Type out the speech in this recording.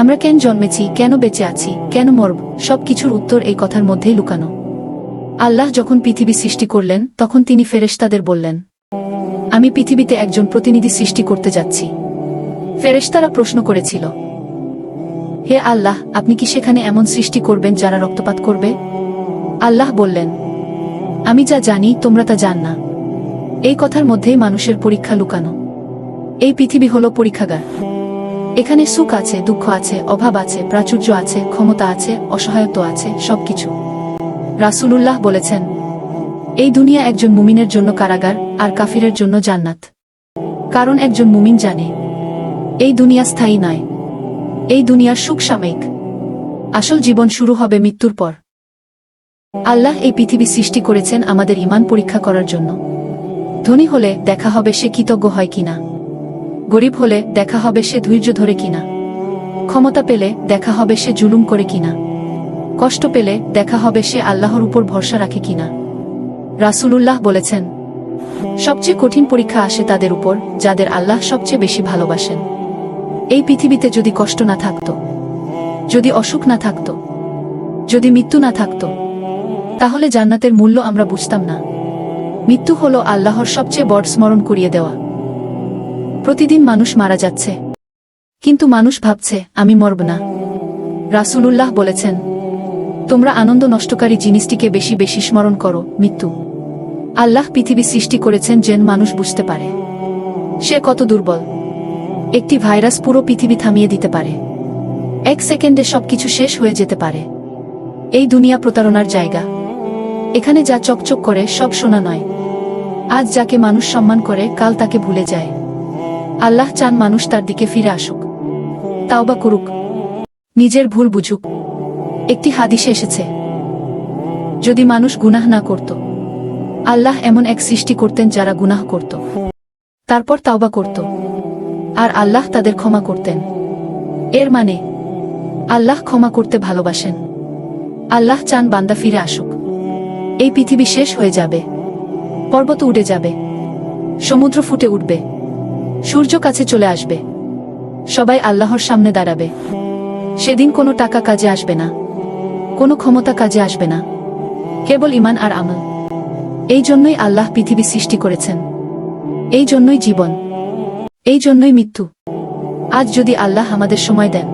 আমরা কেন জন্মেছি, কেন বেঁচে আছি, কেন মরব, সবকিছুর উত্তর এই কথার মধ্যেই লুকানো। আল্লাহ যখন পৃথিবী সৃষ্টি করলেন তখন তিনি ফেরেশতাদের বললেন, আমি পৃথিবীতে একজন প্রতিনিধি সৃষ্টি করতে যাচ্ছি। ফেরেশতারা প্রশ্ন করেছিল, হে আল্লাহ, আপনি কি সেখানে এমন সৃষ্টি করবেন যারা রক্তপাত করবে? আল্লাহ বললেন, আমি যা জানি তোমরা তা জান না। এই কথার মধ্যেই মানুষের পরীক্ষা লুকানো। এই পৃথিবী হলো পরীক্ষাগার। এখানে সুখ আছে, দুঃখ আছে, অভাব আছে, প্রাচুর্য আছে, ক্ষমতা আছে, অসহায়ত্ব আছে, সবকিছু। রাসূলুল্লাহ বলেছেন, এই দুনিয়া একজন মুমিনের জন্য কারাগার আর কাফিরের জন্য জান্নাত। কারণ একজন মুমিন জানে এই দুনিয়া স্থায়ী নয়, এই দুনিয়ার সুখ সাময়িক, আসল জীবন শুরু হবে মৃত্যুর পর। আল্লাহ এই পৃথিবী সৃষ্টি করেছেন আমাদের ঈমান পরীক্ষা করার জন্য। ধনী হলে দেখা হবে সে কৃতজ্ঞ হয় কিনা, গরিব হলে দেখা হবে সে ধৈর্য ধরে কিনা, ক্ষমতা পেলে দেখা হবে সে জুলুম করে কিনা, কষ্ট পেলে দেখা হবে সে আল্লাহর উপর ভরসা রাখে কিনা। রাসূলুল্লাহ বলেছেন, সবচেয়ে কঠিন পরীক্ষা আসে তাদের উপর যাদের আল্লাহ সবচেয়ে বেশি ভালোবাসেন। এই পৃথিবীতে যদি কষ্ট না থাকতো, যদি অসুখ না থাকতো, যদি মৃত্যু না থাকতো, তাহলে জান্নাতের মূল্য আমরা বুঝতাম না। মৃত্যু হলো আল্লাহর সবচেয়ে বড় স্মরণ করিয়ে দেওয়া। প্রতিদিন মানুষ মারা যাচ্ছে, কিন্তু মানুষ ভাবছে আমি মরব না। রাসূলুল্লাহ বলেছেন, তোমরা আনন্দ নষ্টকারী জিনিসটিকে বেশি বেশি স্মরণ করো, মৃত্যু। আল্লাহ পৃথিবী সৃষ্টি করেছেন যেন মানুষ বুঝতে পারে সে কত দুর্বল। একটি ভাইরাস পুরো পৃথিবী থামিয়ে দিতে পারে, এক সেকেন্ডে সবকিছু শেষ হয়ে যেতে পারে। এই দুনিয়া প্রতারণার জায়গা। এখানে যা চকচক করে সব সোনা নয়। আজ যাকে মানুষ সম্মান করে কাল তাকে ভুলে যায়। আল্লাহ চান মানুষ তার দিকে ফিরে আসুক, তাওবা করুক, নিজের ভুল বুঝুক। একটি হাদিসে এসেছে, যদি মানুষ গুনাহ না করত, আল্লাহ এমন এক সৃষ্টি করতেন যারা গুনাহ করত, তারপর তাওবা করত, আর আল্লাহ তাদের ক্ষমা করতেন। এর মানে আল্লাহ ক্ষমা করতে ভালোবাসেন। আল্লাহ চান বান্দা ফিরে আসুক। এই পৃথিবী শেষ হয়ে যাবে, পর্বত উড়ে যাবে, সমুদ্র ফুটে উঠবে, সূর্য কাছে চলে আসবে, সবাই আল্লাহর সামনে দাঁড়াবে। সেদিন কোনো টাকা কাজে আসবে না, কোনো ক্ষমতা কাজে আসবে না, কেবল ঈমান আর আমল। এই জন্যই আল্লাহ পৃথিবী সৃষ্টি করেছেন, এই জন্যই জীবন, এই জন্যই মৃত্যু। আজ যদি আল্লাহ আমাদের সময় দেন,